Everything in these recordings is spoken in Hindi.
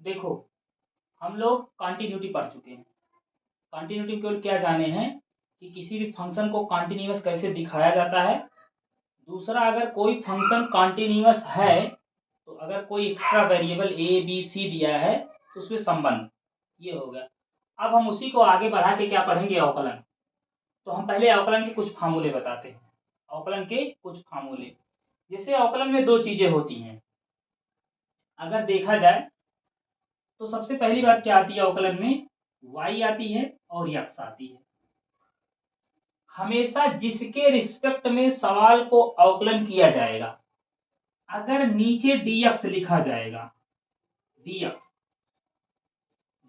देखो, हम लोग कॉन्टिन्यूटी पढ़ चुके हैं। कॉन्टिन्यूटी केवल क्या जाने हैं कि किसी भी फंक्शन को कॉन्टिन्यूअस कैसे दिखाया जाता है। दूसरा, अगर कोई फंक्शन कॉन्टिन्यूअस है तो अगर कोई extra variable a b c दिया है तो उसमें संबंध, ये हो गया। अब हम उसी को आगे बढ़ा के क्या पढ़ेंगे, अवकलन। तो हम पहले अवकलन के कुछ फार्मूले बताते हैं। अवकलन के कुछ फार्मूले, जैसे अवकलन में दो चीजें होती हैं अगर देखा जाए तो सबसे पहली बात क्या आती है अवकलन में, y आती है और x आती है। हमेशा जिसके रिस्पेक्ट में सवाल को अवकलन किया जाएगा, अगर नीचे dx लिखा जाएगा, dx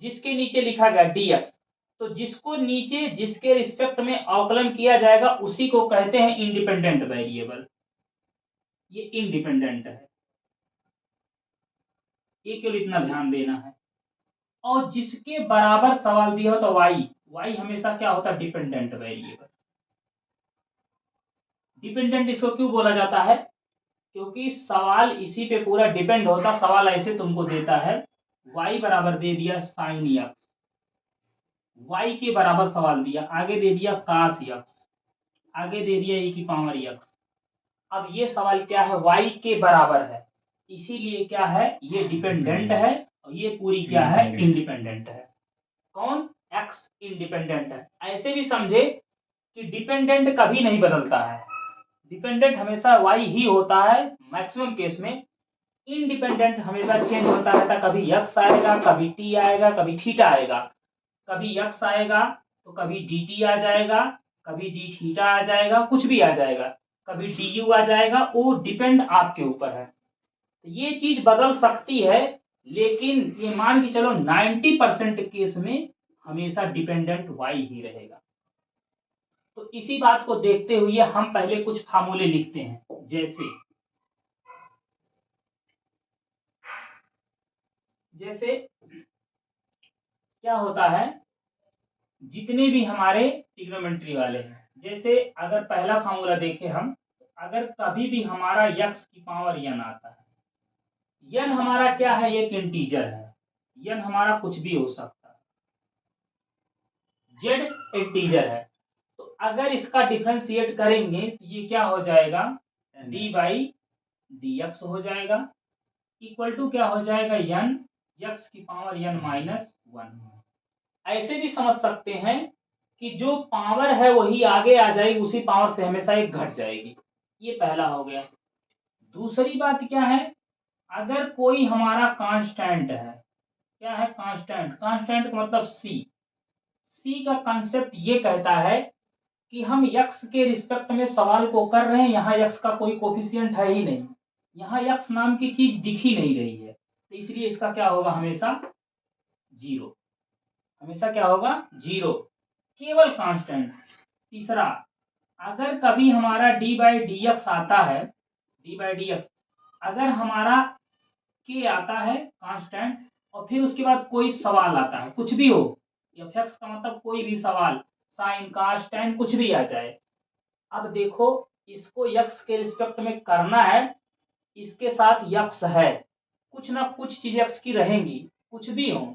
जिसके नीचे लिखा गया dx, तो जिसको नीचे जिसके रिस्पेक्ट में अवकलन किया जाएगा उसी को कहते हैं इंडिपेंडेंट वेरिएबल। ये इंडिपेंडेंट है, ये केवल इतना ध्यान देना है। और जिसके बराबर सवाल दिया हो तो y हमेशा क्या होता है, डिपेंडेंट वेरिएबल। डिपेंडेंट इसको क्यों बोला जाता है, क्योंकि सवाल इसी पे पूरा डिपेंड होता। सवाल ऐसे तुमको देता है y बराबर दे दिया साइन x, y के बराबर सवाल दिया, आगे दे दिया कास x, आगे दे दिया e की पावर x। अब ये सवाल क्या है, y के बराबर है, इसीलिए क्या है, ये डिपेंडेंट है और ये पूरी क्या है, इंडिपेंडेंट है। कौन, x इंडिपेंडेंट है। ऐसे भी समझे कि डिपेंडेंट कभी नहीं बदलता है, डिपेंडेंट हमेशा y ही होता है मैक्सिमम केस में। इंडिपेंडेंट हमेशा चेंज होता रहता, कभी x आएगा, कभी t आएगा, कभी थीटा आएगा। कभी x आएगा तो कभी dt आ जाएगा, कभी d थीटा आ जाएगा, कुछ भी आ जाएगा, कभी du आ जाएगा। वो डिपेंड आपके ऊपर है। तो ये चीज बदल सकती है, लेकिन ये मान के चलो 90% केस में हमेशा डिपेंडेंट y ही रहेगा। तो इसी बात को देखते हुए हम पहले कुछ फार्मूले लिखते हैं। जैसे क्या होता है, जितने भी हमारे ट्रिग्नोमेट्री वाले हैं, जैसे अगर पहला फार्मूला देखें हम, अगर कभी भी हमारा x की पावर n आता है, n हमारा क्या है, एक इंटीजर है, n हमारा कुछ भी हो सकता है, z इंटीजर है। तो अगर इसका डिफरेंशिएट करेंगे तो ये क्या हो जाएगा, d बाई डी एक्स हो जाएगा, इक्वल टू क्या हो जाएगा, n x की पावर n माइनस 1। ऐसे भी समझ सकते हैं कि जो पावर है वही आगे आ जाएगी, उसी पावर से हमेशा एक घट जाएगी। ये पहला हो गया। दूसरी बात क्या है, अगर कोई हमारा कांस्टेंट है, क्या है कांस्टेंट, कांस्टेंट का मतलब सी का कांसेप्ट ये कहता है कि हम x के रिस्पेक्ट में सवाल को कर रहे हैं, यहाँ x का कोई कोफिशिएंट है ही नहीं, यहाँ x नाम की चीज दिख ही नहीं रही है, तो इसलिए इसका क्या होगा, हमेशा जीरो, हमेशा क्या होगा, जीरो, केवल कांस्टेंट। तीसरा, अगर कभी हमारा d बाई डी एक्स आता है, d बाई डी एक्स, अगर हमारा k आता है कांस्टेंट और फिर उसके बाद कोई सवाल आता है, कुछ भी हो, एफ एक्स का मतलब कोई भी सवाल, साइन कास टेन कुछ भी आ जाए। अब देखो, इसको x के रिस्पेक्ट में करना है, इसके साथ x है, कुछ ना कुछ चीज x की रहेंगी, कुछ भी हो,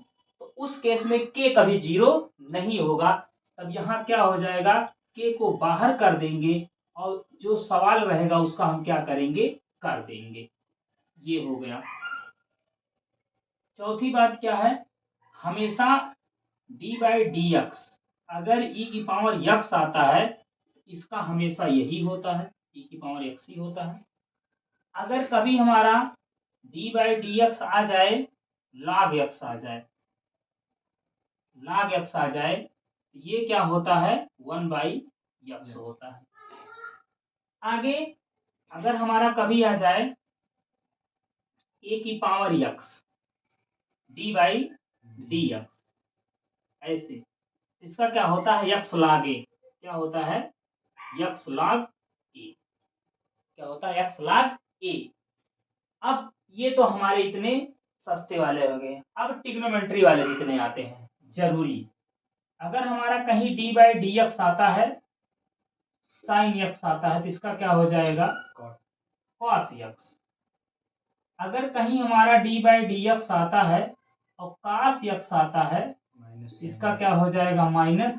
तो उस केस में k कभी जीरो नहीं होगा। तब यहाँ क्या हो जाएगा, k को बाहर कर देंगे और जो सवाल रहेगा उसका हम क्या करेंगे, कर देंगे। ये हो गया। चौथी बात क्या है, हमेशा d बाई डी एक्स, अगर e की पावर x आता है इसका हमेशा यही होता है, e की पावर x ही होता है। अगर कभी हमारा d बाई डी एक्स आ जाए, log x आ जाए, log x आ जाए, ये क्या होता है, 1 बाई x होता है। आगे अगर हमारा कभी आ जाए a की power x, d by d x, ऐसे इसका क्या होता है, x log a, क्या होता है, x log a, क्या होता है, x log a। अब ये तो हमारे इतने सस्ते वाले हो गए। अब ट्रिग्नोमेट्री वाले जितने आते हैं जरूरी, अगर हमारा कहीं d बाई डी एक्स आता है, साइन एक्स आता है, तो इसका क्या हो जाएगा, कॉस एक्स। अगर कहीं हमारा d बाई डी एक्स आता है और cos x आता है, इसका क्या हो जाएगा माइनस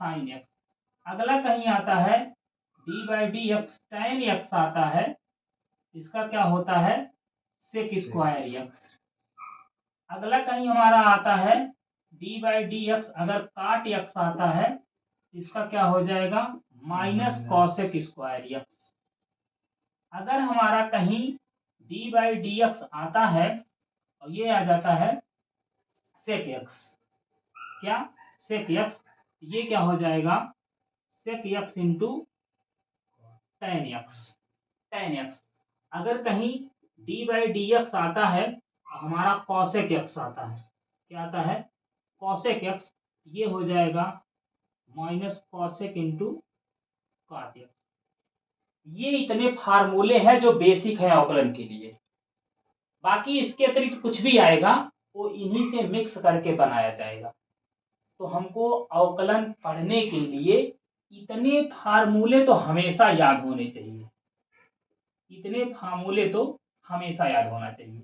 sin x। अगला कहीं आता है d/dx tan x आता है, इसका क्या होता है sec स्क्वायर x। अगला कहीं हमारा आता है d/dx अगर काट x आता है, इसका क्या हो जाएगा माइनस cosec स्क्वायर x। अगर हमारा कहीं d/dx आता है और ये आ जाता है sec x, क्या sec x, ये क्या हो जाएगा sec x into tan x। अगर कहीं d/dx आता है हमारा cosec x आता है, क्या आता है cosec x, ये हो जाएगा minus cosec into cot x। ये इतने फार्मूले हैं जो बेसिक है अवकलन के लिए। बाकी इसके अतिरिक्त कुछ भी आएगा वो इन्हीं से मिक्स करके बनाया जाएगा। तो हमको अवकलन पढ़ने के लिए इतने फार्मूले तो हमेशा याद होने चाहिए, इतने फार्मूले तो हमेशा याद होना चाहिए।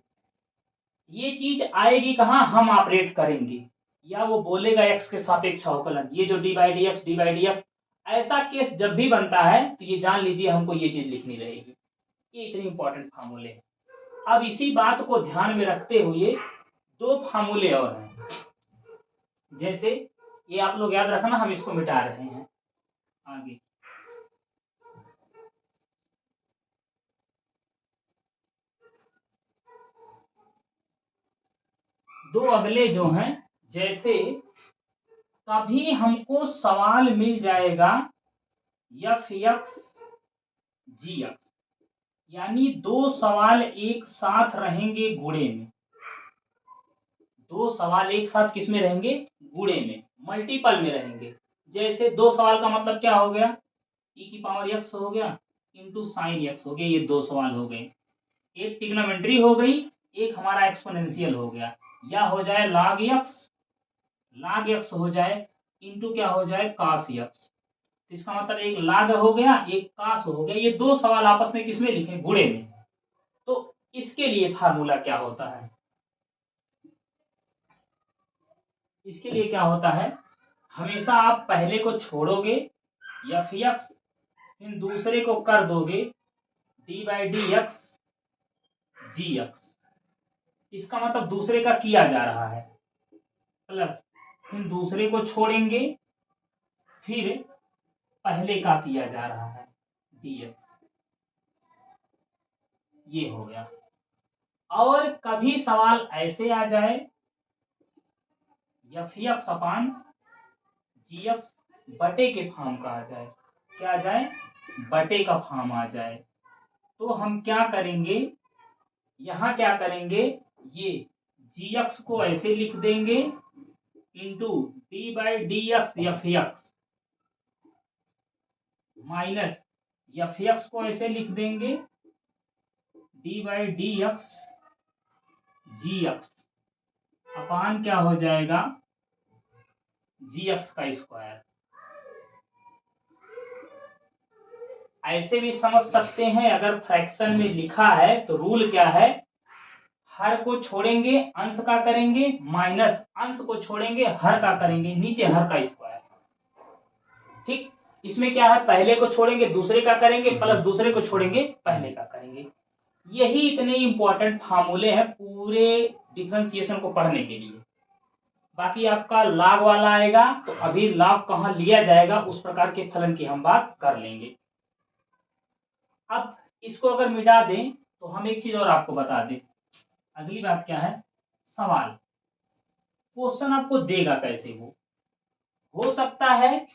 ये चीज आएगी कहाँ, हम ऑपरेट करेंगे या वो बोलेगा x के सापेक्ष अवकलन, ये जो d/dx ऐसा केस जब भी बनता है तो ये जान लीजिए हमको ये चीज लिखनी रहेगी। ये इतने इंपॉर्टेंट फार्मूले हैं। अब इसी बात को ध्यान में रखते हुए दो फार्मूले और हैं, जैसे ये आप लोग याद रखना, हम इसको मिटा रहे हैं आगे। दो अगले जो हैं, जैसे कभी हमको सवाल मिल जाएगा f(x) g(x), यानी दो सवाल एक साथ रहेंगे गुणे में। दो सवाल एक साथ किस में रहेंगे, गुणे में, मल्टीपल में रहेंगे। जैसे दो सवाल का मतलब क्या हो गया, e⁻x हो गया इंटू साइन x हो गया, ये दो सवाल हो गए। एक ट्रिग्नोमेट्री हो गई, एक हमारा एक्सपोनेंशियल हो गया, या हो जाए log x हो जाए इंटू क्या हो जाए cos x। इसका मतलब एक log हो गया, एक cos हो गया, ये दो सवाल आपस में किसमें लिखे, गुणे में। तो इसके लिए फार्मूला क्या होता है, इसके लिए क्या होता है, हमेशा आप पहले को छोड़ोगे f(x), फिर दूसरे को कर दोगे d/dx g(x), इसका मतलब दूसरे का किया जा रहा है, प्लस फिर दूसरे को छोड़ेंगे, फिर पहले का किया जा रहा है dx, ये हो गया। और कभी सवाल ऐसे आ जाए f(x) अपान gx बटे के फॉर्म का आ जाए, क्या आ जाए, बटे का फॉर्म आ जाए, तो हम क्या करेंगे, यहाँ क्या करेंगे, ये gx को ऐसे लिख देंगे into d/dx f(x) minus f(x) को ऐसे लिख देंगे d/dx gx अपान क्या हो जाएगा gx का स्क्वायर। ऐसे भी समझ सकते हैं, अगर फ्रैक्शन में लिखा है तो रूल क्या है, हर को छोड़ेंगे अंश का करेंगे, माइनस अंश को छोड़ेंगे हर का करेंगे, नीचे हर का स्क्वायर। ठीक, इसमें क्या है, पहले को छोड़ेंगे दूसरे का करेंगे, प्लस दूसरे को छोड़ेंगे पहले का करेंगे। यही इतने इंपॉर्टेंट फार्मूले हैं पूरे डिफरेंशिएशन को पढ़ने के लिए। बाकी आपका लॉग वाला आएगा तो अभी लॉग कहाँ लिया जाएगा उस प्रकार के फलन की हम बात कर लेंगे। अब इसको अगर मिटा दें तो हम एक चीज और आपको बता दें। अगली बात क्या है, सवाल क्वेश्चन आपको देगा कैसे, वो हो सकता है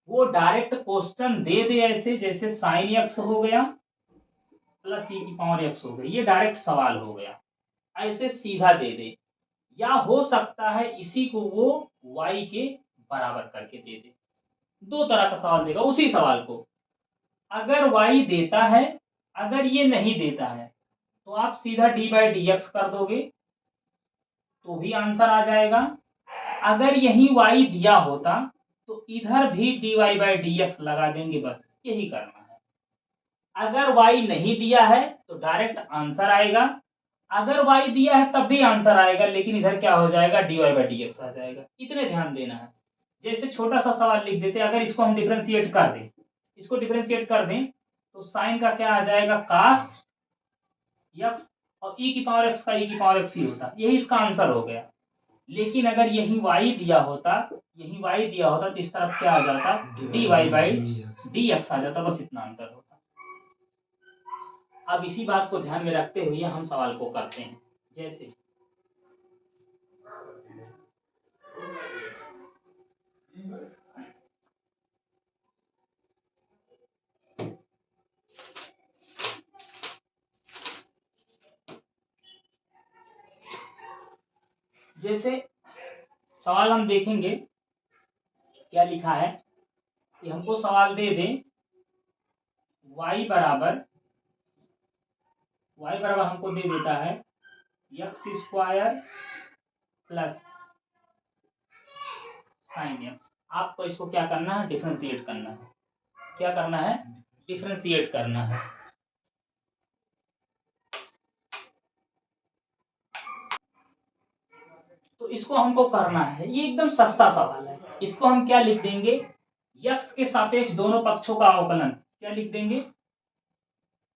वो डायरेक्ट क्वेश्चन दे दे ऐसे, जैसे साइन x हो गया प्लस e⁻x हो गई, ये डायरेक्ट सवाल हो गया, ऐसे सीधा दे दे, या हो सकता है इसी को वो y के बराबर करके दे दे। दो तरह का सवाल देगा उसी सवाल को। अगर y देता है, अगर ये नहीं देता है तो आप सीधा d/dx कर दोगे तो भी आंसर आ जाएगा। अगर यही y दिया होता तो इधर भी dy/dx लगा देंगे, बस यही करना है। अगर y नहीं दिया है तो डायरेक्ट आंसर आएगा, अगर y दिया है तब भी आंसर आएगा, लेकिन इधर क्या हो जाएगा, dy/dx आ जाएगा। इतने ध्यान देना है। जैसे छोटा सा सवाल लिख देते, अगर इसको हम डिफरेंशिएट कर दें, इसको डिफरेंशिएट कर दें तो साइन का क्या आ जाएगा, cos x, और e की पावर x का e की पावर x ही होता, यही इसका आंसर हो गया। लेकिन अगर यही y दिया होता, यही y दिया होता तो इस तरफ क्या आ जाता, dy/dx आ जाता, बस इतना अंतर होता। अब इसी बात को ध्यान में रखते हुए हम सवाल को करते हैं। जैसे सवाल हम देखेंगे क्या लिखा है कि हमको सवाल दे दें y बराबर हमको दे देता है x² प्लस साइन x। आपको इसको क्या करना है, डिफरेंशिएट करना है। क्या करना है, डिफरेंशिएट करना है। तो इसको हमको करना है, ये एकदम सस्ता सवाल है। इसको हम क्या लिख देंगे, x के सापेक्ष दोनों पक्षों का अवकलन। क्या लिख देंगे,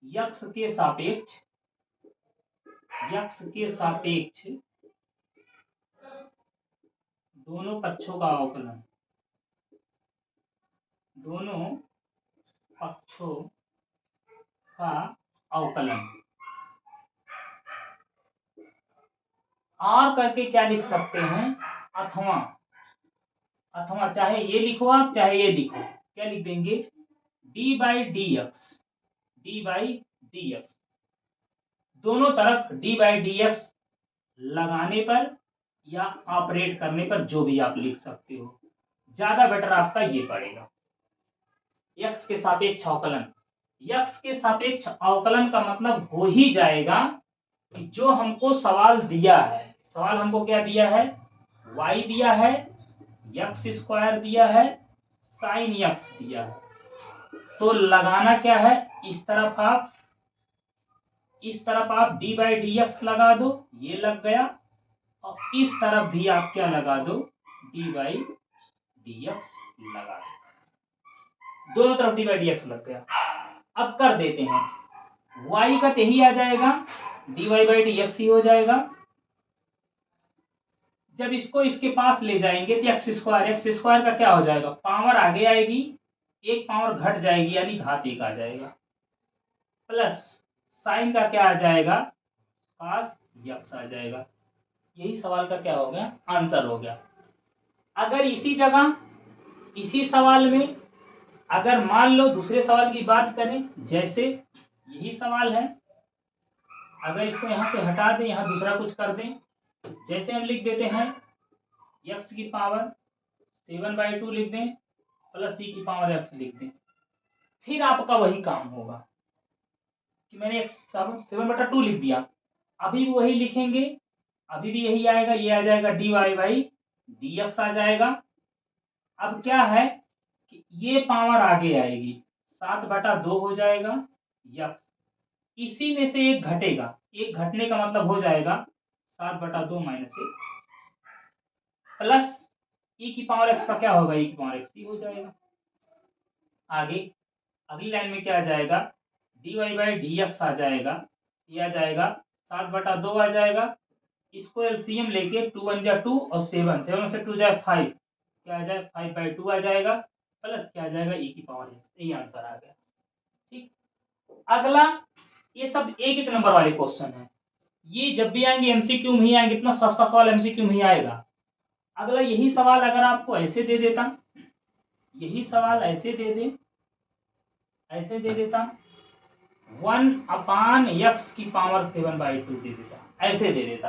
x के सापेक्ष दोनों पक्षों का अवकलन, दोनों पक्षों का अवकलन। और करके क्या लिख सकते हैं, अथवा चाहे ये लिखो आप, चाहे ये लिखो। क्या लिख देंगे, d/dx दोनों तरफ d/dx लगाने पर या ऑपरेट करने पर, जो भी आप लिख सकते हो, ज्यादा बेटर आपका ये पड़ेगा। x के सापेक्ष अवकलन, x के सापेक्ष अवकलन का मतलब हो ही जाएगा कि जो हमको सवाल दिया है, सवाल हमको क्या दिया है, y दिया है, x² दिया है, साइन x दिया है। तो लगाना क्या है, इस तरफ आप d/dx लगा दो, ये लग गया, और इस तरफ भी आप क्या लगा दो, d/dx लगा दो, दोनों तरफ d/dx लग गया। अब कर देते हैं, y का यही आ जाएगा, dy/dx ही हो जाएगा। जब इसको इसके पास ले जाएंगे तो x² का क्या हो जाएगा, पावर आगे आएगी, एक पावर घट जाएगी, यानी घात 1 आ जाएगा, प्लस साइन का क्या आ जाएगा, cos x आ जाएगा। यही सवाल का क्या हो गया, आंसर हो गया। अगर इसी जगह, इसी सवाल में, अगर मान लो दूसरे सवाल की बात करें, जैसे यही सवाल है, अगर इसको यहां से हटा दें, यहां दूसरा कुछ कर दें, जैसे हम लिख देते हैं x की पावर 7/2 लिख दें, प्लस e की पावर x लिख दें, फिर आपका वही काम होगा कि मैंने 7/2 लिख दिया, अभी भी वही लिखेंगे, अभी भी यही आएगा, ये आ जाएगा dy/dx आ जाएगा। अब क्या है कि ये पावर आगे आएगी, 7/2 हो जाएगा x, इसी में से एक घटेगा, एक घटने का मतलब हो जाएगा 7/2 -1, प्लस e की पावर x का क्या होगा, e की पावर x ही हो जाएगा। आगे अगली लाइन में क्या आ जाएगा, dy/dx आ जाएगा, ये आ जाएगा 7/2 आ जाएगा, इसको एलसीएम लेके 2 1 जा 2 और 7 से 2 जाए 5, क्या आ जाए 5/2 आ जाएगा, प्लस क्या आ जाएगा, e की पावर x, यही आंसर आ गया। ठीक, अगला, ये सब एक एक नंबर वाले क्वेश्चन है, ये जब भी आएंगे एमसीक्यू में ही आएंगे, इतना सस्ता सवाल एमसीक्यू में ही आएगा। अगला यही सवाल अगर आपको ऐसे दे देता, यही सवाल ऐसे दे दे, ऐसे दे देता 1/x की पावर 7/2 दे देता, ऐसे दे देता।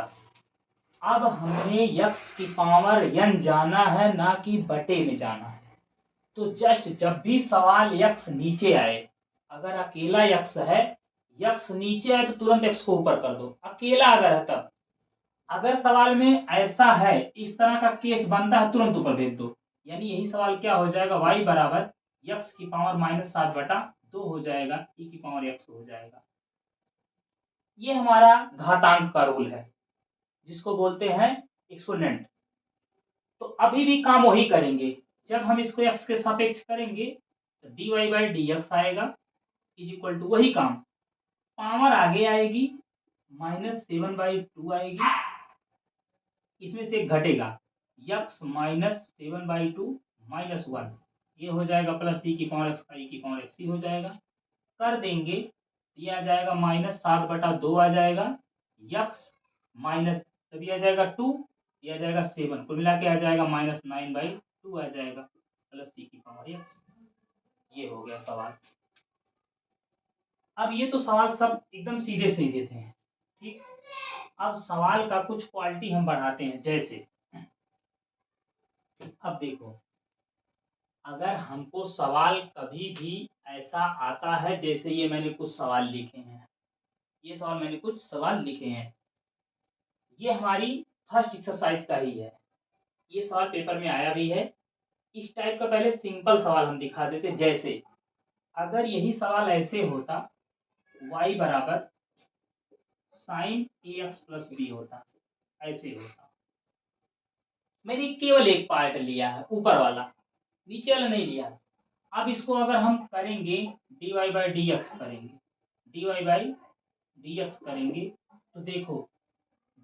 अब हमें x की पावर n जाना है, ना कि बटे में जाना है। तो जस्ट जब भी सवाल x नीचे आए, अगर अकेला x है, x नीचे आए तो तुरंत x को ऊपर कर दो, अकेला अगर है तब। अगर सवाल में ऐसा है, इस तरह का केस बनता है, तुरंत ऊपर भेज दो, यानी यही सवाल क्या हो जाएगा, y बराबर x की पावर -7/2 हो जाएगा, e की पावर x हो जाएगा। ये हमारा घातांक का रूल है जिसको बोलते हैं एक्सपोनेंट। तो अभी भी काम वही करेंगे, जब हम इसको x के सापेक्ष करेंगे तो dy बाई डी एक्स आएगा इज इक्वल टू वही काम, पावर आगे आएगी -7/2 आएगी, इसमें से एक घटेगा x -7/2 -1, ये हो जाएगा प्लस e की पावर x का e की पावर x ही हो जाएगा। कर देंगे ये आ जाएगा -7/2 आ जाएगा, x माइनस तभी आ जाएगा 2, ये आ जाएगा 7, कुल मिला के आ जाएगा -9/2 आ जाएगा प्लस e की पावर x। ये हो गया सवाल। अब ये तो सवाल सब एकदम सीधे सीधे थे, ठीक। अब सवाल का कुछ क्वालिटी हम बढ़ाते हैं, जैसे अब देखो, अगर हमको सवाल कभी भी ऐसा आता है, जैसे ये मैंने कुछ सवाल लिखे हैं, ये सवाल मैंने कुछ सवाल लिखे हैं, ये हमारी फर्स्ट एक्सरसाइज का ही है, ये सवाल पेपर में आया भी है। इस टाइप का पहले सिंपल सवाल हम दिखा देते, जैसे अगर यही सवाल ऐसे होता y बराबर साइन ax प्लस बी होता, ऐसे होता। मैंने केवल एक पार्ट लिया है ऊपर वाला, नीचे वाला नहीं लिया। अब इसको अगर हम करेंगे dy बाई डी एक्स करेंगे, dy बाई डी एक्स करेंगे, तो देखो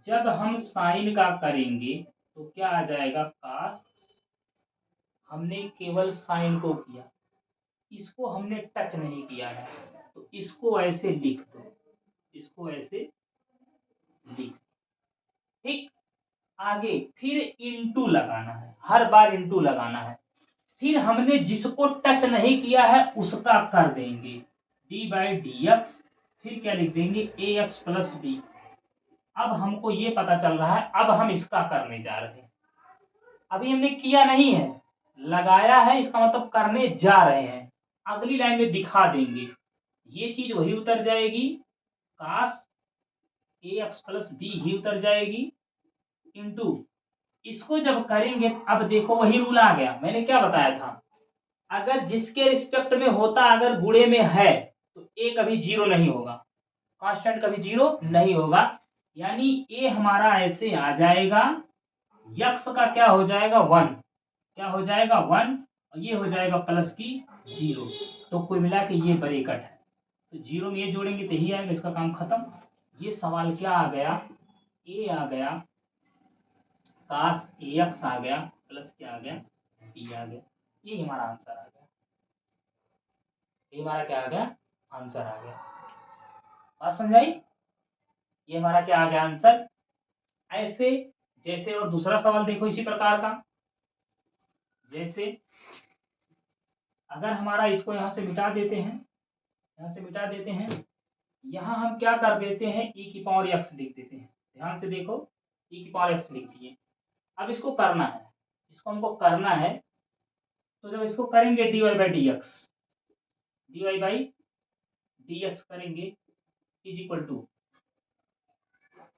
जब हम साइन का करेंगे तो क्या आ जाएगा कास, हमने केवल साइन को किया, इसको हमने टच नहीं किया है, तो इसको ऐसे लिख दो, इसको ऐसे लिख, ठीक। आगे फिर इंटू लगाना है, हर बार इंटू लगाना है। फिर हमने जिसको टच नहीं किया है उसका कर देंगे डी बाई डी एक्स, फिर क्या लिख देंगे ए एक्स प्लस बी। अब हमको ये पता चल रहा है, अब हम इसका करने जा रहे हैं, अभी हमने किया नहीं है, लगाया है, इसका मतलब करने जा रहे हैं। अगली लाइन में दिखा देंगे, ये चीज वही उतर जाएगी, काश ए एक्स प्लस बी ही उतर जाएगी, इंटू इसको जब करेंगे, अब देखो वही रूल आ गया, मैंने क्या बताया था, अगर जिसके रिस्पेक्ट में होता अगर गुणे में है तो ए कभी जीरो नहीं होगा, कांस्टेंट कभी जीरो नहीं होगा, यानी ए हमारा ऐसे आ जाएगा, यक्स का क्या हो जाएगा 1, क्या हो जाएगा 1, और ये हो जाएगा प्लस की 0, तो कुल मिला के ये ब्रैकेट है, तो 0 में ये जोड़ेंगे तो ही आएगा, इसका काम खत्म। ये सवाल क्या आ गया, ए आ गया, काश ए एक्स आ गया, प्लस क्या आ गया बी आ गया, ये हमारा आंसर आ गया, ये हमारा क्या आ गया आंसर आ गया। बात समझाई, ये हमारा क्या आ गया आंसर। ऐसे जैसे और दूसरा सवाल देखो इसी प्रकार का, जैसे अगर हमारा इसको यहां से मिटा देते हैं, यहां से मिटा देते हैं, यहां हम क्या कर देते हैं e की पावर x लिख देते हैं, ध्यान से देखो e की पावर x लिख दिए। अब इसको करना है, इसको हमको करना है, तो जब इसको करेंगे dy by d x, dy by d x करेंगे इज इक्वल टू,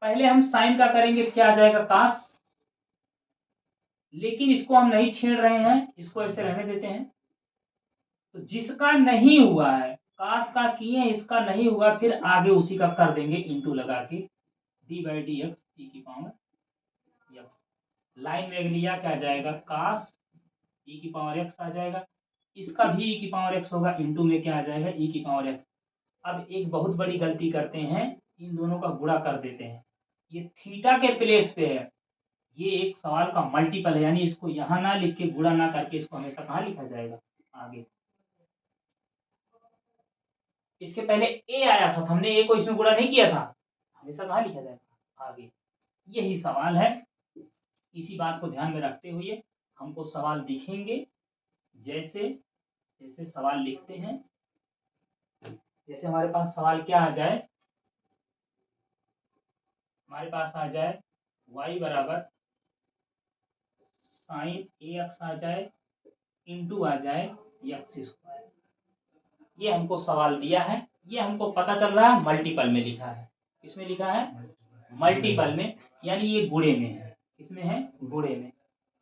पहले हम साइन का करेंगे, क्या आ जाएगा कास, लेकिन इसको हम नहीं छेड़ रहे हैं, इसको ऐसे रहने देते हैं। तो जिसका नहीं हुआ है, कास का किए, इसका नहीं हुआ, फिर आगे उसी का कर देंगे इंटू लगा के डी बाई डी एक्स ई की पावर एक्स। लाइन में लिया क्या आ जाएगा कास ई की पावर एक्स आ जाएगा, इसका भी ई की पावर एक्स होगा, इंटू में क्या आ जाएगा ई की पावर एक्स। अब एक बहुत बड़ी गलती करते हैं, इन दोनों का गुणा कर देते हैं, ये थीटा के प्लेस पे है, ये एक सवाल का मल्टीपल है, यानी इसको यहां ना लिख के गुणा ना करके इसको हमेशा कहाँ लिखा जाएगा आगे। इसके पहले ए आया था, हमने ए को इसमें गुणा नहीं किया था, हमेशा कहाँ लिखा जाएगा आगे। यही सवाल है, इसी बात को ध्यान में रखते हुए हमको सवाल दिखेंगे, जैसे जैसे सवाल लिखते हैं, जैसे हमारे पास सवाल क्या आ जाए, हमारे पास आ जाए y बराबर साइन ए एक्स आ जाए, इंटू आ जाए एक्स स्क्वायर, ये हमको सवाल दिया है, ये हमको पता चल रहा है मल्टीपल में लिखा है, किसमें लिखा है मल्टीपल में, यानी ये गुणे में है, किसमें है गुणे में।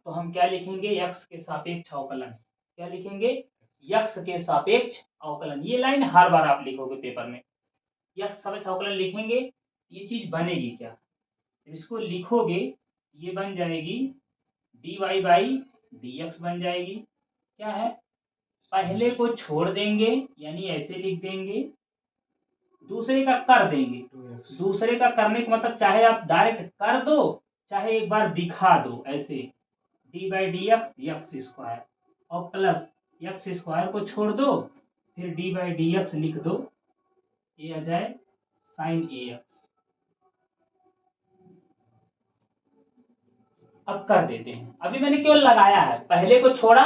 तो हम क्या लिखेंगे x के सापेक्ष अवकलन, क्या लिखेंगे x के सापेक्ष अवकलन, ये लाइन हर बार आप लिखोगे पेपर में, x सापेक्ष अवकलन लिखेंगे, ये चीज बनेगी क्या, जब इसको लिखोगे ये बन जाएगी dy बाई dx बन जाएगी। क्या है, पहले को छोड़ देंगे यानी ऐसे लिख देंगे, दूसरे का कर देंगे। दूसरे का करने का मतलब चाहे आप डायरेक्ट कर दो चाहे एक बार दिखा दो, ऐसे D by d x x square और प्लस एक्स स्क्वायर को छोड़ दो फिर डी बाई डी एक्स लिख दो, ये आ जाए साइन ए एक्स। अब कर देते हैं, अभी मैंने केवल लगाया है, पहले को छोड़ा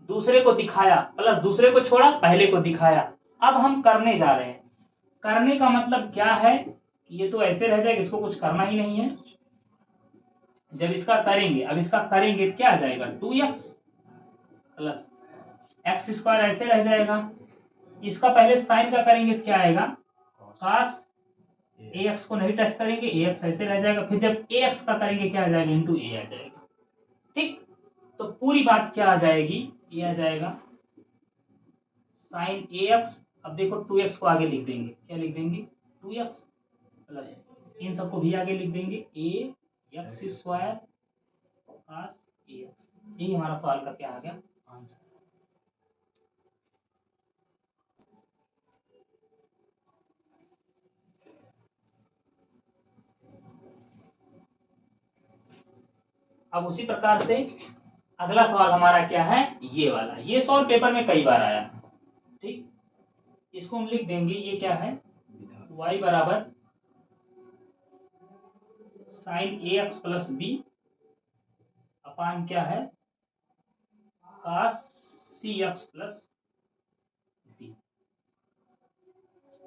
दूसरे को दिखाया प्लस दूसरे को छोड़ा पहले को दिखाया। अब हम करने जा रहे हैं, करने का मतलब क्या है कि ये तो ऐसे रह जाएगा, इसको कुछ करना ही नहीं है। जब इसका करेंगे, अब इसका करेंगे तो क्या आ जाएगा 2x प्लस एक्स स्क्वायर ऐसे रह जाएगा। इसका पहले साइन का करेंगे तो क्या आएगा cos ax को नहीं टच करेंगे, ax ऐसे रह जाएगा। फिर जब ax का करेंगे क्या आ जाएगा इंटू a आ जाएगा। ठीक, तो पूरी बात क्या आ जाएगी, ये आ जाएगा साइन ax। अब देखो 2x को आगे लिख देंगे, क्या लिख देंगे 2x प्लस इन सबको भी आगे लिख देंगे a x square cos ax। यही हमारा सवाल का क्या आ गया आंसर। अब उसी प्रकार से अगला सवाल हमारा क्या है, ये वाला, ये सवाल पेपर में कई बार आया। ठीक, इसको हम लिख देंगे, ये क्या है y बराबर साइन ए एक्स प्लस बी अपान क्या है cos सी एक्स प्लस बी।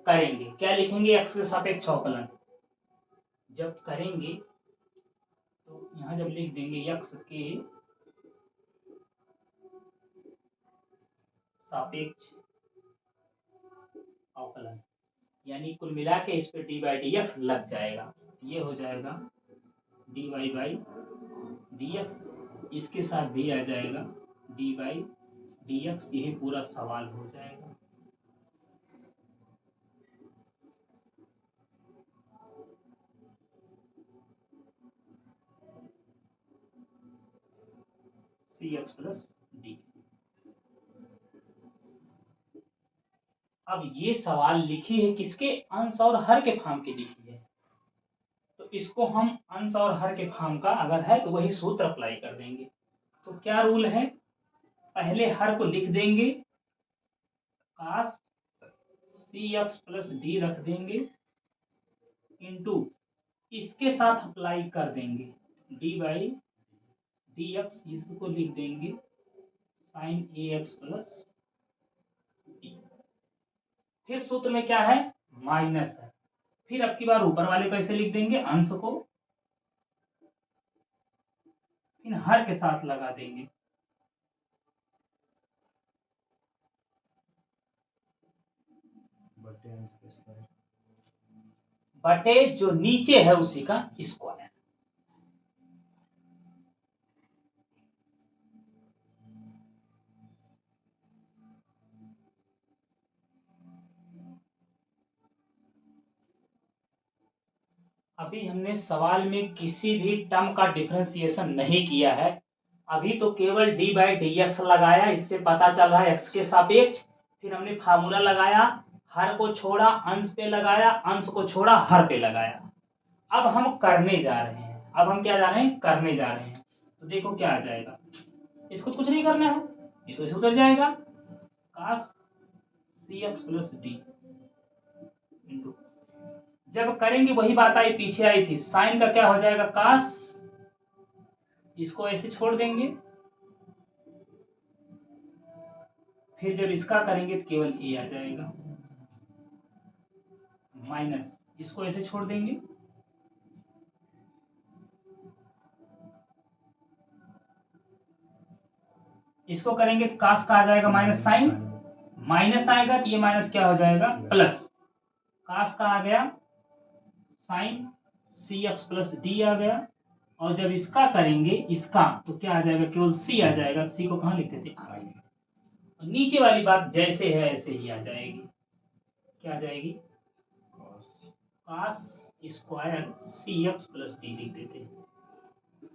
करेंगे क्या, लिखेंगे x के सापेक्ष अवकलन। जब करेंगे तो यहाँ जब लिख देंगे x के सापेक्ष अवकलन, यानी कुल मिला के इस पे डी बाई डी एक्स लग जाएगा, ये हो जाएगा d y by d x, इसके साथ भी आ जाएगा डी बाई डी एक्स, यही पूरा सवाल हो जाएगा। सी एक्स प्लस डी। अब ये सवाल लिखी है किसके, अंश और हर के फॉर्म की लिखी है, तो इसको हम अंश और हर के फॉर्म का अगर है तो वही सूत्र अप्लाई कर देंगे। तो क्या रूल है, पहले हर को लिख देंगे cos सी एक्स प्लस डी रख देंगे इंटू इसके साथ अप्लाई कर देंगे डी बाई डी एक्स, इसको लिख देंगे साइन ए एक्स प्लस डी। फिर सूत्र में क्या है माइनस है, फिर अब की बार ऊपर वाले को ऐसे लिख देंगे अंश को, फिर हर के साथ लगा देंगे बटे जो नीचे है उसी का स्क्वायर। अभी हमने सवाल में किसी भी टर्म का डिफरेंशिएशन नहीं किया है, अभी तो केवल डी बाई डी एक्स लगाया, इससे पता चल रहा है एक्स के सापेक्ष, फिर हमने फार्मूला लगाया, हर को छोड़ा अंश पे लगाया, अंश को छोड़ा हर पे लगाया। अब हम करने जा रहे हैं, अब हम क्या जा रहे हैं करने जा रहे हैं, तो देखो क्या आ जाएगा, इसको कुछ नहीं करना है, ये तो इसे उतर जाएगा cos सी एक्स प्लस डी इंटू, जब करेंगे वही बात आई पीछे आई थी, साइन का क्या हो जाएगा cos, इसको ऐसे छोड़ देंगे, फिर जब इसका करेंगे तो केवल ए आ जाएगा, माइनस इसको ऐसे छोड़ देंगे, इसको करेंगे तो cos का आ जाएगा माइनस साइन, माइनस आएगा तो ये माइनस क्या हो जाएगा प्लस, cos का आ गया साइन सी एक्स प्लस डी आ गया, और जब इसका करेंगे इसका तो क्या आ जाएगा केवल सी आ जाएगा, सी को कहाँ लिखते थे आई, और नीचे वाली बात जैसे है ऐसे ही आ जाएगी, क्या आ जाएगी cos स्क्वायर सी एक्स प्लस डी लिख देते।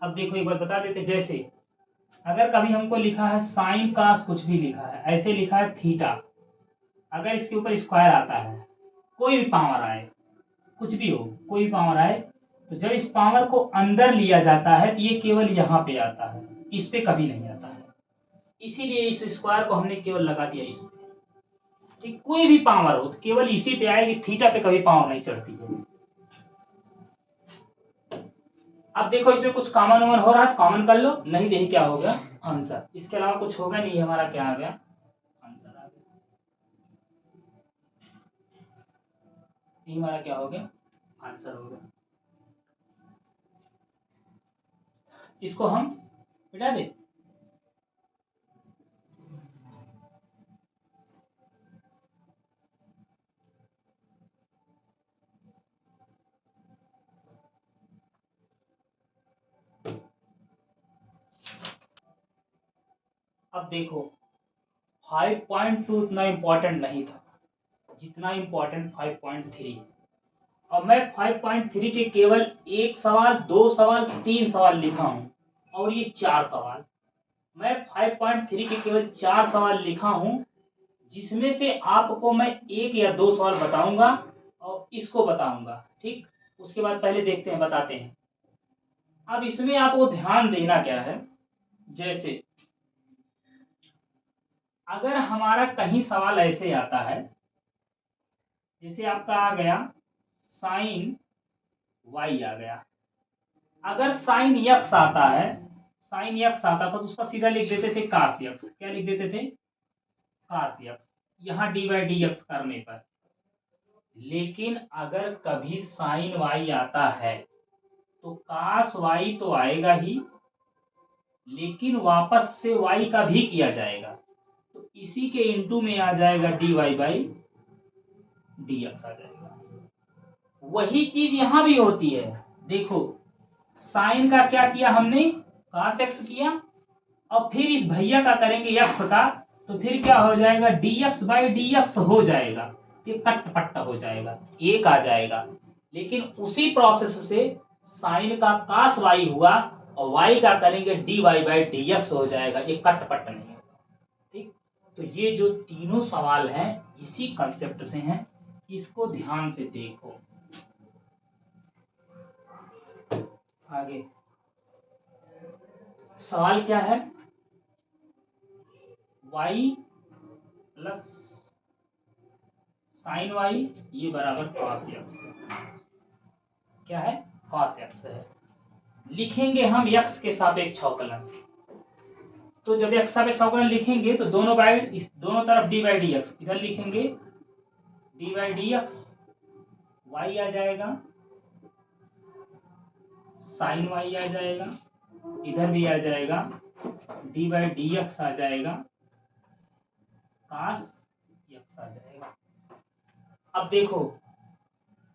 अब देखो एक बार बता देते, जैसे अगर कभी हमको लिखा है साइन कास कुछ भी लिखा है, ऐसे लिखा है थीटा, अगर इसके ऊपर स्क्वायर आता है, कोई भी पावर आए, कुछ भी हो, कोई भी पावर आए, तो जब इस पावर को अंदर लिया जाता है तो ये केवल यहाँ पे आता है, इस पे कभी नहीं आता है। इसीलिए इस स्क्वायर को हमने केवल लगा दिया इस पे। ठीक, कोई भी पावर हो तो केवल इसी पे आएगी, थीटा पे कभी पावर नहीं चढ़ती है। अब देखो इसमें कुछ कॉमन वमन हो रहा है तो कॉमन कर लो, नहीं तो यही क्या होगा आंसर, इसके अलावा कुछ होगा नहीं। हमारा क्या आ गया आंसर आ गया, ये हमारा क्या हो गया आंसर हो गया। इसको हम मिटा दे। अब देखो 5.2 उतना इम्पोर्टेंट नहीं था जितना इम्पोर्टेंट 5.3। अब मैं 5.3 के केवल एक सवाल, दो सवाल, तीन सवाल लिखा हूं और ये चार सवाल। मैं 5.3 के केवल चार सवाल लिखा हूं, जिसमें से आपको मैं एक या दो सवाल बताऊंगा और इसको बताऊंगा। ठीक, उसके बाद पहले देखते हैं, बताते हैं। अब इसमें आपको ध्यान देना क्या है, जैसे अगर हमारा कहीं सवाल ऐसे आता है, जैसे आपका आ गया साइन वाई आ गया, अगर साइन यक्स आता है, साइन यक्स आता था तो उसका सीधा लिख देते थे कास यक्स। क्या लिख देते थे कास यक्स, यहाँ डी बाई डी एक्स करने पर। लेकिन अगर कभी साइन वाई आता है तो कास वाई तो आएगा ही, लेकिन वापस से वाई का भी किया जाएगा, तो इसी के इनटू में आ जाएगा d y by d x आ जाएगा। वही चीज यहां भी होती है। देखो साइन का क्या किया हमने, कास एक्स किया, और फिर इस भैया का करेंगे यक्स का, तो फिर क्या हो जाएगा D x by d x हो जाएगा, ये कट पट्टा हो जाएगा, एक आ जाएगा। लेकिन उसी प्रोसेस से साइन का कास वाई हुआ और वाई का करेंगे d y by d x हो जाएगा, ये कट पट्टा नहीं होगा। ठीक, तो ये जो तीनों सवाल हैं इसी कंसेप्ट से हैं, इसको ध्यान से देखो। आगे सवाल क्या है, y प्लस साइन वाई ये बराबर कॉस एक्स है। क्या है कॉस एक्स है। लिखेंगे हम x के सापेक्ष अवकलन, तो जब x सापेक्ष अवकलन लिखेंगे तो दोनों बाई, इस दोनों तरफ डी बाई डी एक्स, इधर लिखेंगे d by d x, y आ जाएगा, साइन वाई आ जाएगा, इधर भी आ जाएगा डी बाई डी एक्स आ जाएगा, कास एक्स आ जाएगा। अब देखो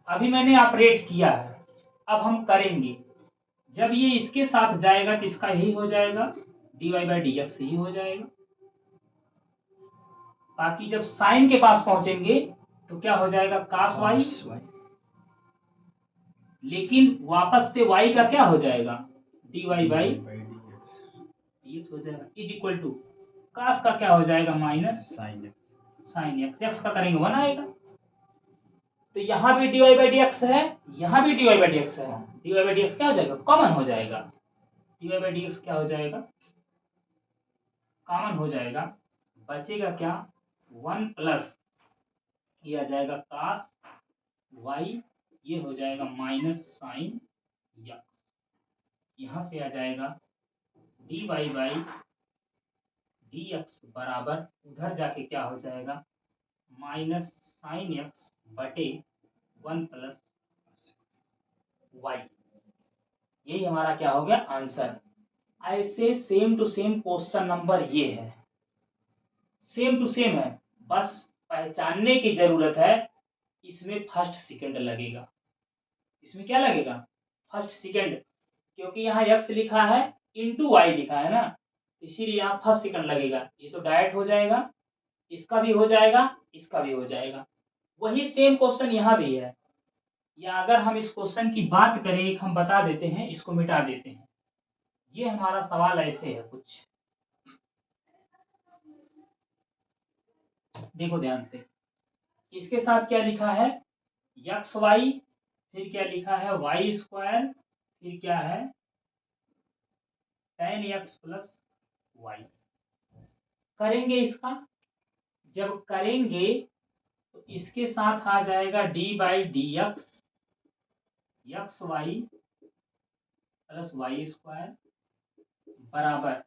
अभी मैंने ऑपरेट किया है, अब हम करेंगे, जब ये इसके साथ जाएगा तो इसका यही हो जाएगा, d y by d x ही हो जाएगा। बाकी जब साइन के पास पहुंचेंगे तो क्या हो जाएगा कास वाई, लेकिन वापस से वाई का क्या हो जाएगा d y by d x हो जाएगा, इज इक्वल टू कास का क्या हो जाएगा माइनस साइन एक्स, एक्स का करेंगे वन आएगा। तो यहाँ भी d y by d x है, यहाँ भी d y by d x है, d y by d x क्या हो जाएगा कॉमन हो जाएगा, d y by d x क्या हो जाएगा कॉमन हो जाएगा। बचेगा क्या वन प्लस ये आ जाएगा कास वाई, ये हो जाएगा माइनस साइन एक्स, यहाँ से आ जाएगा d y by d x बराबर उधर जाके क्या हो जाएगा माइनस साइन एक्स बटे वन प्लस वाई। यही हमारा क्या हो गया आंसर। ऐसे same to same question number ये है, सेम टू सेम है, बस पहचानने की जरूरत है। इसमें फर्स्ट सेकंड लगेगा, इसमें क्या लगेगा फर्स्ट सेकंड, क्योंकि यहाँ एक्स लिखा है इंटू वाई लिखा है ना, इसीलिए यहाँ फर्स्ट सेकंड लगेगा। ये तो डायरेक्ट हो जाएगा, इसका भी हो जाएगा, इसका भी हो जाएगा। वही सेम क्वेश्चन यहाँ भी है, या अगर हम इस क्वेश्चन की बात करें, एक हम बता देते हैं, इसको मिटा देते हैं। ये हमारा सवाल ऐसे है कुछ, देखो ध्यान से। इसके साथ क्या लिखा है, यक्स वाई, फिर क्या लिखा है वाई स्क्वायर, फिर क्या है tan x प्लस वाई। करेंगे इसका, जब करेंगे तो इसके साथ आ जाएगा d by d x, x y plus y square बराबर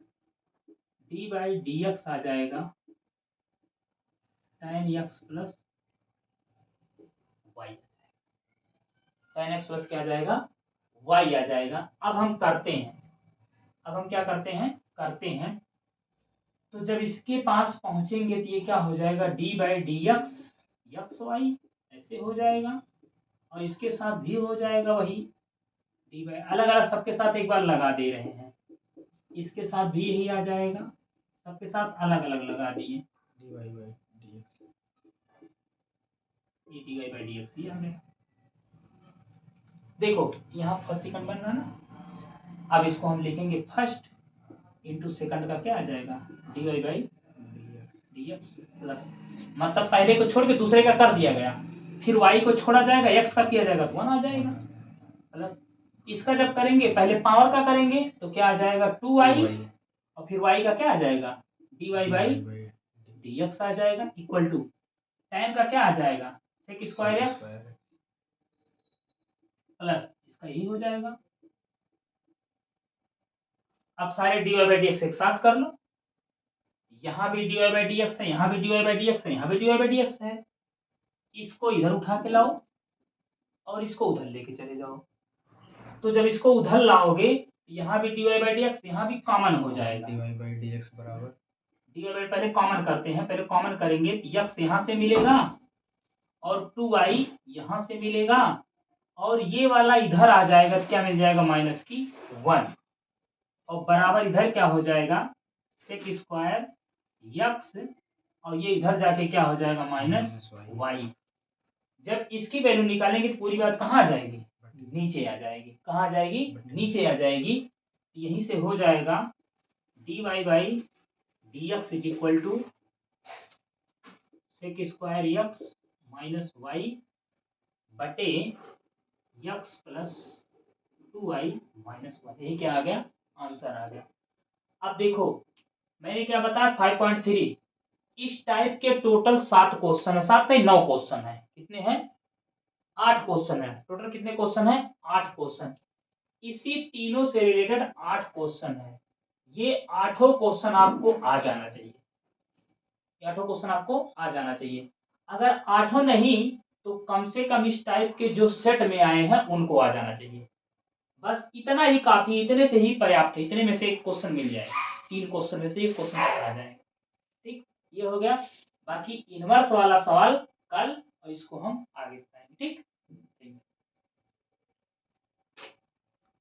डी बाई डी एक्स आ जाएगा tan x plus y. tan x plus क्या आ जाएगा, y आ जाएगा। अब हम करते हैं, अब हम क्या करते हैं, तो जब इसके पास पहुंचेंगे तो ये क्या हो जाएगा, d by d x x y ऐसे हो जाएगा, और इसके साथ भी हो जाएगा वही डी बाई, अलग अलग सबके साथ एक बार लगा दे रहे हैं, इसके साथ भी यही आ जाएगा, सबके साथ अलग अलग लगा दिए, d y by d x, ये d y by d x ही आ गया। देखो यहाँ फर्स्ट सेकंड बन रहा ना, अब इसको हम लिखेंगे फर्स्ट इंटू सेकंड का क्या आ जाएगा, d y by d x plus, मतलब पहले को छोड़ के दूसरे का कर दिया गया, फिर वाई को छोड़ा जाएगा, एक्स का किया जाएगा तो 1 आ जाएगा, प्लस इसका जब करेंगे पहले पावर का करेंगे तो क्या आ जाएगा 2y, और फिर y का क्या आ जाएगा d y by d x आ जाएगा, इक्वल टू tan का क्या आ जाएगा सेक स्क्वायर एक्स प्लस इसका यही हो जाएगा। अब सारे d y by d x एक साथ कर लो, यहाँ भी d y by d x है, यहाँ भी d y by d x है, यहाँ भी d y by d x है, इसको इधर उठा के लाओ और इसको उधर लेके चले जाओ, तो जब इसको उधर लाओगे यहाँ भी d y by d x, यहाँ भी कॉमन हो जाएगा, d y by d x बराबर डी वाई बाई, पहले कॉमन करते हैं, पहले कॉमन करेंगे तो यक्स यहाँ से मिलेगा और 2y यहाँ से मिलेगा, और ये वाला इधर आ जाएगा, क्या मिल जाएगा माइनस की 1, और बराबर इधर क्या हो जाएगा सेक स्क्वायर यक्स, और ये इधर जाके क्या हो जाएगा माइनस वाई। जब इसकी वैल्यू निकालेंगे तो पूरी बात कहाँ आ जाएगी, नीचे आ जाएगी, कहाँ आ जाएगी, नीचे आ जाएगी, यहीं से हो जाएगा d y by d x is equal to sec square x minus y बटे यक्स प्लस 2y माइनस 1, यही क्या आ गया, आंसर आ गया। अब देखो मैंने क्या बताया 5.3, इस टाइप के टोटल 7 क्वेश्चन है, 7 नहीं 9 क्वेश्चन है, कितने हैं 8 क्वेश्चन है टोटल, कितने क्वेश्चन है 8 क्वेश्चन, इसी तीनों से रिलेटेड 8 क्वेश्चन है, ये 8 क्वेश्चन आपको आ जाना चाहिए, 8 क्वेश्चन आपको आ जाना चाहिए, अगर 8 नहीं तो कम से कम इस टाइप के जो सेट में आए हैं उनको आ जाना चाहिए, बस इतना ही काफी, इतने से ही पर्याप्त है, इतने में से एक क्वेश्चन मिल जाए, 3 क्वेश्चन में से एक क्वेश्चन आ जाएगा, ठीक, ये हो गया। बाकी इनवर्स वाला सवाल कल, और इसको हम आगे